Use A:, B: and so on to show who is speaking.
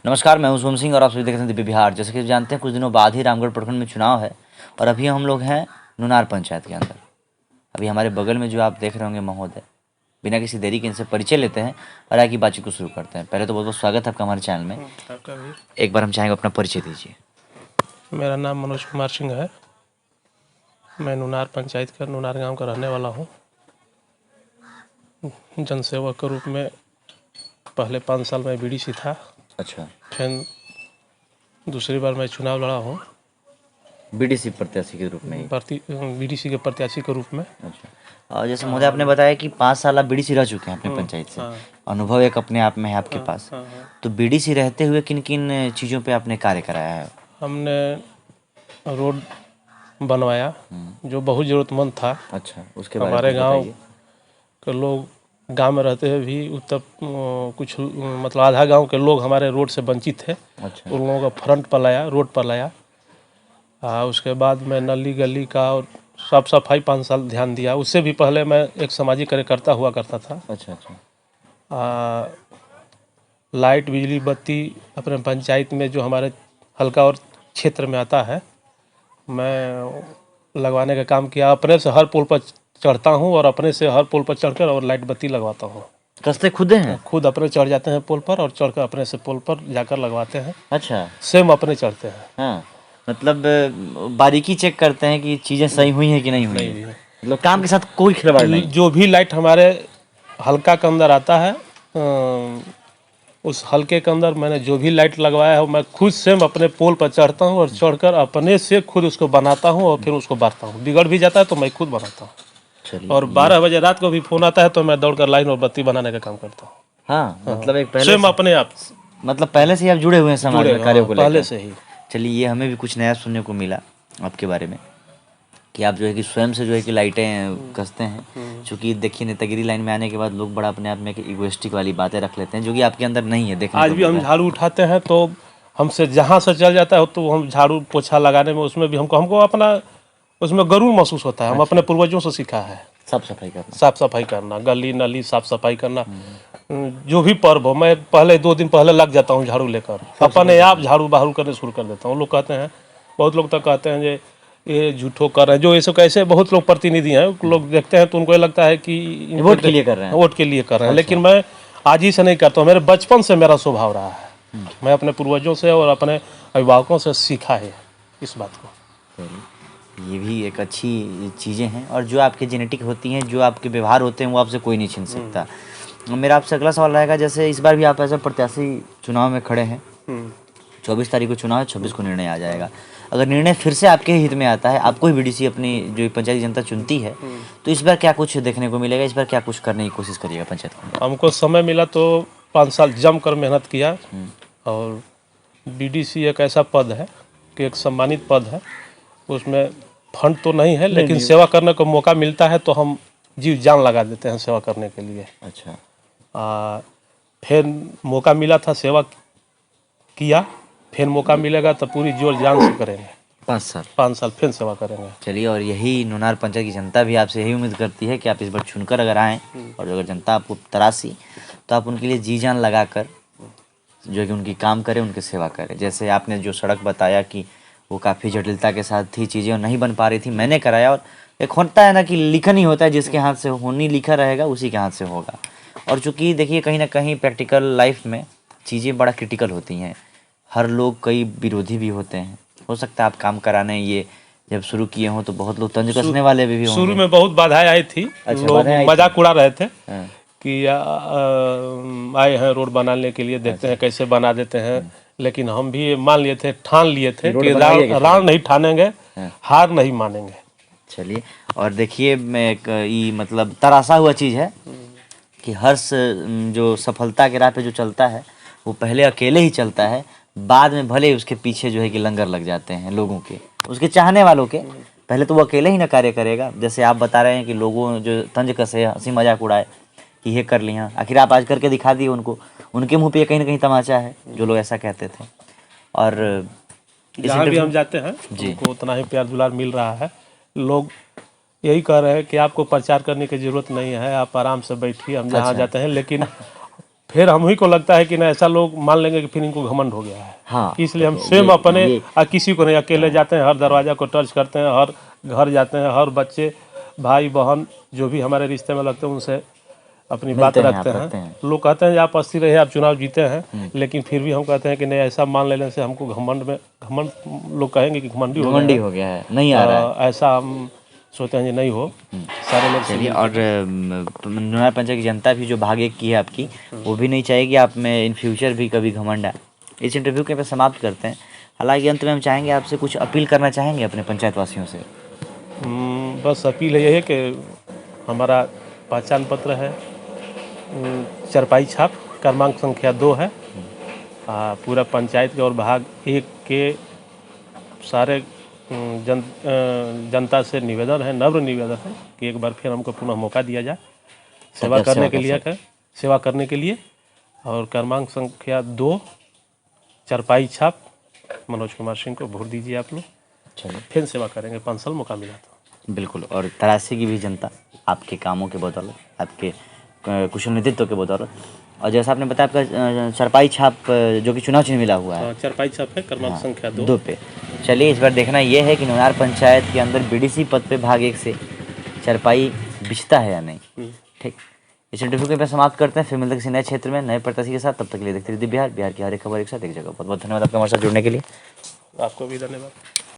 A: नमस्कार, मैं हूं सोम सिंह और आप सभी देख रहे हैं दिव्य बिहार। जैसे कि जानते हैं, कुछ दिनों बाद ही रामगढ़ प्रखंड में चुनाव है और अभी हम लोग हैं नुनार पंचायत के अंदर। अभी हमारे बगल में जो आप देख रहे होंगे महोदय, बिना किसी देरी के इनसे परिचय लेते हैं और आगे की बातचीत को शुरू करते हैं। पहले तो बहुत बहुत स्वागत है आपका हमारे चैनल में।
B: आपका भी।
A: एक बार हम चाहेंगे अपना परिचय दीजिए।
B: मेरा नाम मनोज कुमार सिंह है। मैं नुनार पंचायत का नुनार गांव का रहने वाला हूं। जनसेवक के रूप में पहले 5 साल में बीडीसी था।
A: अच्छा,
B: फिर दूसरी बार मैं चुनाव लड़ा हूं
A: बीडीसी प्रत्याशी के रूप में ही।
B: बीडीसी के प्रत्याशी के रूप में।
A: अच्छा, और जैसे महोदय आपने बताया कि 5 साल आप बीडीसी रह चुके हैं अपने पंचायत से, अनुभव एक अपने आप में है आपके पास। तो बीडीसी रहते हुए किन किन चीज़ों पे आपने कार्य कराया है?
B: हमने रोड बनवाया जो बहुत ज़रूरतमंद था।
A: अच्छा, उसके बारे
B: हमारे
A: में
B: गांव
A: बताइए।
B: के लोग गांव में रहते हुए भी उत्तर कुछ मतलब आधा गांव के लोग हमारे रोड से वंचित थे।
A: अच्छा,
B: उन लोगों का फ्रंट पर लाया, रोड पर लाया। उसके बाद मैं नली गली का और साफ सफाई 5 साल ध्यान दिया। उससे भी पहले मैं एक सामाजिक कार्यकर्ता हुआ करता था।
A: अच्छा, अच्छा,
B: लाइट बिजली बत्ती अपने पंचायत में जो हमारे हल्का और क्षेत्र में आता है, मैं लगवाने का काम किया। अपने से हर पोल पर चढ़ता हूँ और अपने से हर पोल पर चढ़कर और लाइट बत्ती लगवाता हूँ।
A: कसते खुदे हैं?
B: खुद अपने चढ़ जाते हैं पोल पर और चढ़कर अपने से पोल पर जाकर लगवाते हैं।
A: अच्छा,
B: सेम अपने चढ़ते हैं।
A: हाँ, मतलब बारीकी चेक करते हैं कि चीज़ें सही हुई हैं कि नहीं हुई हैं। मतलब काम के साथ कोई खिलवाड़ नहीं।
B: जो भी लाइट हमारे हल्का के अंदर आता है, उस हल्के के अंदर मैंने जो भी लाइट लगवाया है मैं खुद सेम अपने पोल पर चढ़ता हूँ और चढ़कर अपने से खुद उसको बनाता हूँ और फिर उसको बांटता हूँ। बिगड़ भी जाता है तो मैं खुद बनाता हूँ।
A: चलिए,
B: और 12 बजे रात को भी फोन आता है तो मैं दौड़कर लाइन और बत्ती बनाने का काम करता हूँ।
A: हाँ, मतलब एक पहले
B: सेम अपने आप,
A: मतलब पहले से ही आप जुड़े हुए हैं समाज में कार्यों को लेकर।
B: पहले से ही।
A: चलिए, ये हमें भी कुछ नया सुनने को मिला आपके बारे में कि आप जो है कि स्वयं से जो है कि लाइटें कसते हैं। चूँकि देखिए, नेतागिरी लाइन में आने के बाद लोग बड़ा अपने आप में इगोइस्टिक वाली बातें रख लेते हैं, जो कि आपके अंदर नहीं है। देखने
B: आज
A: को
B: भी हम
A: मिलता है।
B: झाड़ू उठाते हैं तो हमसे जहाँ से चल जाता है तो हम झाड़ू पोछा लगाने में उसमें भी हमको अपना उसमें गर्व महसूस होता है। हम अपने पूर्वजों से सीखा है
A: साफ सफाई करना,
B: साफ सफाई करना, गली नली साफ सफाई करना। जो भी पर्व हो, मैं पहले 2 दिन पहले लग जाता हूँ झाड़ू लेकर, अपने आप झाड़ू बहारू करने शुरू कर देता हूँ। लोग कहते हैं, बहुत लोग तक कहते हैं जे ये झूठो कर रहे हैं, जो ऐसे कैसे बहुत लोग प्रतिनिधि हैं, लोग देखते हैं तो उनको ये लगता है कि
A: वोट के लिए कर रहे हैं।
B: वोट के लिए कर रहे हैं। लेकिन मैं आज ही से नहीं करता हूँ, मेरे बचपन से मेरा स्वभाव रहा है। मैं अपने पूर्वजों से और अपने अभिभावकों से सीखा है इस बात को।
A: ये भी एक अच्छी चीज़ें हैं, और जो आपके जेनेटिक होती हैं, जो आपके व्यवहार होते हैं, वो आपसे कोई नहीं छीन सकता। मेरा आपसे अगला सवाल रहेगा, जैसे इस बार भी आप ऐसे प्रत्याशी चुनाव में खड़े हैं। 24 तारीख को चुनाव है, 26 को निर्णय आ जाएगा। अगर निर्णय फिर से आपके हित में आता है, आपको ही बीडीसी अपनी जो पंचायती जनता चुनती है, तो इस बार क्या कुछ देखने को मिलेगा? इस बार क्या कुछ करने की कोशिश करिएगा पंचायत को?
B: हमको समय मिला तो 5 साल जम कर मेहनत किया। और बीडीसी एक ऐसा पद है कि एक सम्मानित पद है। उसमें फंड तो नहीं है, लेकिन सेवा करने को मौका मिलता है तो हम जीव जान लगा देते हैं सेवा करने के लिए।
A: अच्छा,
B: फिर मौका मिला था, सेवा किया। फिर मौका मिलेगा तो पूरी जोर जान से करेंगे। 5 साल फिर सेवा करेंगे।
A: चलिए, और यही नुनार पंचायत की जनता भी आपसे यही उम्मीद करती है कि आप इस बार चुनकर अगर आएँ, और अगर जनता आपको तरासी तो आप उनके लिए जी जान लगा कर जो है कि उनकी काम करें, उनकी सेवा करें। जैसे आपने जो सड़क बताया कि वो काफ़ी जटिलता के साथ थी, चीज़ें नहीं बन पा रही थी, मैंने कराया। और एक होता है ना कि लिखन ही होता है, जिसके हाथ से होनी लिखा रहेगा उसी के हाथ से होगा। और चूँकि देखिए, कहीं ना कहीं प्रैक्टिकल लाइफ में चीज़ें बड़ा क्रिटिकल होती हैं। हर लोग, कई विरोधी भी होते हैं। हो सकता है आप काम कराने ये जब शुरू किए हों तो बहुत लोग तंज कसने वाले भी होंगे।
B: शुरू में बहुत बाधाएं आई थी।
A: अच्छा,
B: लोग मजाक उड़ा रहे थे
A: हाँ।
B: कि आए हैं रोड बनाने के लिए, देखते हैं कैसे बना देते हैं। लेकिन हम भी मान लिए थे, ठान लिए थे कि राण नहीं ठानेंगे, हार नहीं मानेंगे।
A: चलिए, और देखिए, मैं एक ये मतलब तरासा हुआ चीज़ है कि हर जो सफलता के राह पे जो चलता है, वो पहले अकेले ही चलता है, बाद में भले ही उसके पीछे जो है कि लंगर लग जाते हैं लोगों के, उसके चाहने वालों के। पहले तो वो अकेले ही ना कार्य करेगा। जैसे आप बता रहे हैं कि लोगों जो तंज कसे, हंसी मजाक उड़ाए कि ये कर लिया, आखिर आप आज करके दिखा दिए उनको। उनके मुंह पे कहीं ना कहीं तमाचा है, जो लोग ऐसा कहते थे। और
B: जहाँ भी हम जाते हैं उनको उतना ही प्यार दुलार मिल रहा है। लोग यही कह रहे हैं कि आपको प्रचार करने की ज़रूरत नहीं है, आप आराम से बैठिए, हम जहाँ जाते हैं। लेकिन फिर हम ही को लगता है कि ना ऐसा लोग मान लेंगे कि फिर इनको घमंड हो गया है।
A: हाँ,
B: इसलिए हम स्वयं अपने किसी को नहीं, अकेले जाते हैं, हर दरवाजा को टच करते हैं, हर घर जाते हैं, हर बच्चे भाई बहन जो भी हमारे रिश्ते में लगते हैं उनसे अपनी बात
A: मिलते हैं,
B: रखते
A: आप
B: हैं।
A: रखते हैं।
B: लोग कहते हैं कि आप अस्थिर रहे, आप चुनाव जीते हैं, लेकिन फिर भी हम कहते हैं कि नहीं, ऐसा मान लेने से हमको घमंड लोग कहेंगे कि घमंडी हो
A: घमंडी
B: गया
A: हो गया है, नहीं आ रहा है।
B: ऐसा हम सोचते हैं कि नहीं हो, सारे लोग
A: चलिए, और नूनार पंचायत की जनता भी जो भाग एक की है आपकी, वो भी नहीं चाहेगी आप में इन फ्यूचर भी कभी घमंड आए। इस इंटरव्यू के पे समाप्त करते हैं। हालांकि अंत में हम चाहेंगे आपसे कुछ अपील करना चाहेंगे अपने पंचायत वासियों से।
B: बस अपील यही है कि हमारा पहचान पत्र है, चरपाई छाप क्रमांक संख्या 2 है। पूरा पंचायत के और भाग 1 के सारे जनता से निवेदन है, नम्र निवेदन है कि एक बार फिर हमको पुनः मौका दिया जाए सेवा करने के लिए। और क्रमांक संख्या 2 चरपाई छाप मनोज कुमार सिंह को वोट दीजिए आप लोग।
A: चलिए,
B: फिर सेवा करेंगे, 5 साल मौका मिला तो।
A: बिल्कुल। और तरासी की भी जनता आपके कामों के बदौलत, आपके कुशल नेतृत्व के बदौलत, और जैसा आपने बताया आपका चरपाई छाप जो कि चुनाव चिन्ह मिला हुआ है,
B: चरपाई छाप है क्रमांक संख्या
A: 2 पे। चलिए, इस बार देखना ये है कि नूनार पंचायत के अंदर बीडीसी पद पे भाग 1 से चरपाई बिछता है या नहीं। ठीक, इस इंटरव्यू के पे समाप्त करते हैं। फिर मिलते हैं किसी नए क्षेत्र में नए प्रत्याशी के साथ। तब तक के लिए देखते रहिए बिहार की हर एक खबर एक साथ एक जगह। बहुत बहुत धन्यवाद आपका हमारे साथ जुड़ने के लिए।
B: आपको भी धन्यवाद।